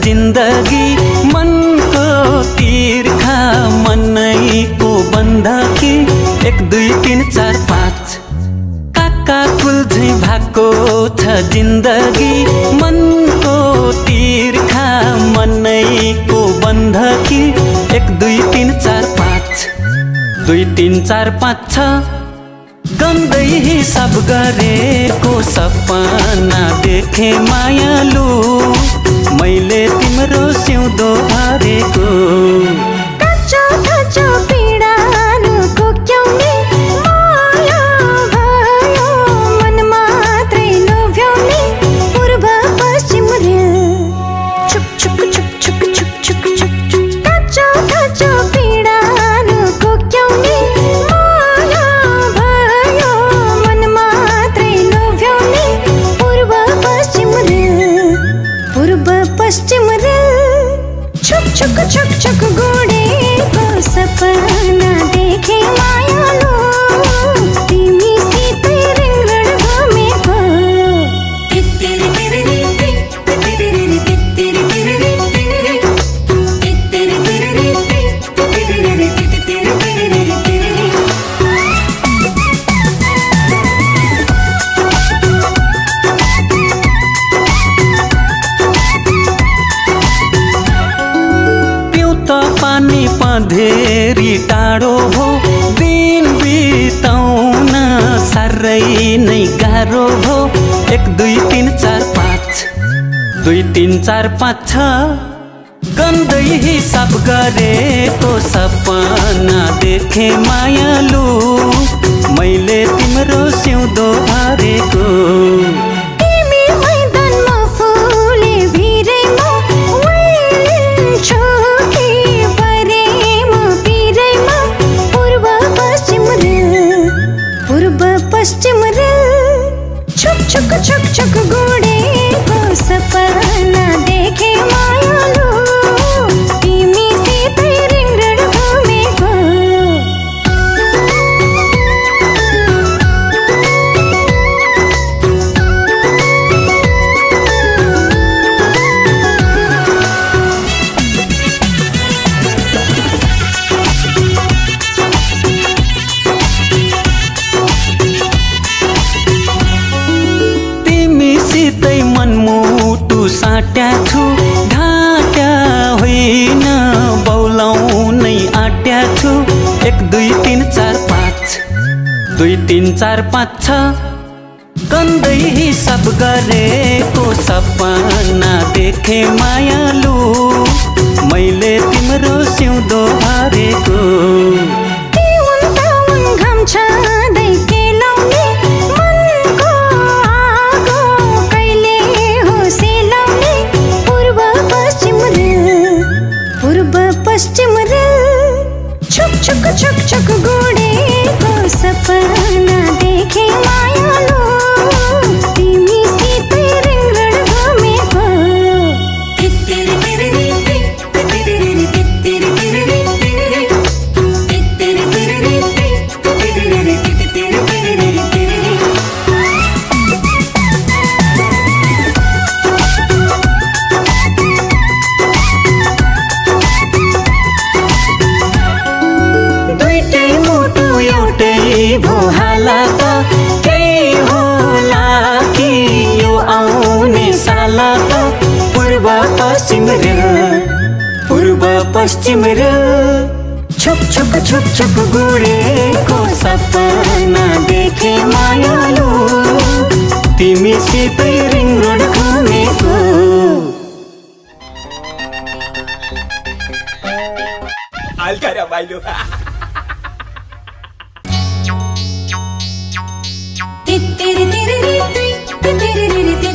जिन्दगी मनको तिर्खा मनैको बन्दकी 1 2 3 4 5 काका कुल्झै भएको छ जिन्दगी मनको तिर्खा मनैको बन्दकी 1 2 3 4 5 2 3 4 5 6 गन्दै हिसाब गरेको सपना देखे मायालु मैले तिम्रो सिउँदो भरेको कच्चो कच्चो पीडानु कोक्याउने माया भयो मन मात्रै लोभ्याउने पूर्व पश्चिम रेल छुक छुक छुक छुक छुक छुक छुक कच्चो कच्चो पीडानु कोक्याउने माया भयो मन मात्रै लोभ्याउने पूर्व पश्चिम रेल छुक छुक छुक छुक गोडेको सपना देखे मायालु तिमीसितै रिङरण घुमेको पानी पँधेरी टाढो भो दिन बिताउन साह्रै नै गाह्रो भो 1 2 3 4 5 2 3 4 5 6 गन्दै हिसाब गरेको सपना देखे मायालु मैले तिम्रो सिउँदो भरेको पश्चिम रेल छुक छुक छुक छुक गोडेको सपना देखे मायालु तिमीसितै रिङरण घुमेको तिमीसितै मनमुटु साट्या छु ढाट्या होइन बौलाउनै आट्या छु 1 2 3 4 5 2 3 4 5 6 गन्दै हिसाब गरेको सपना देखे मायालु मैले तिम्रो सिउँदो भरेको घाम छँदै केलाउने मनको आगो कहिले हो सेलाउने पूर्व पश्चिम रेल छुक छुक छुक छुक गोडेको सपना देखे मायालु तिमीसितै रिङरण घुमेको भो हाला त केही होला कि यो आउने साला त पूर्व पश्चिम रेल छुक छुक छुक छुक गोडेको सपना देखे मायालु तिमीसितै रिङरण घुमेको हल्का रे माइलो तेरे तेरे तेरे तेरे तेरे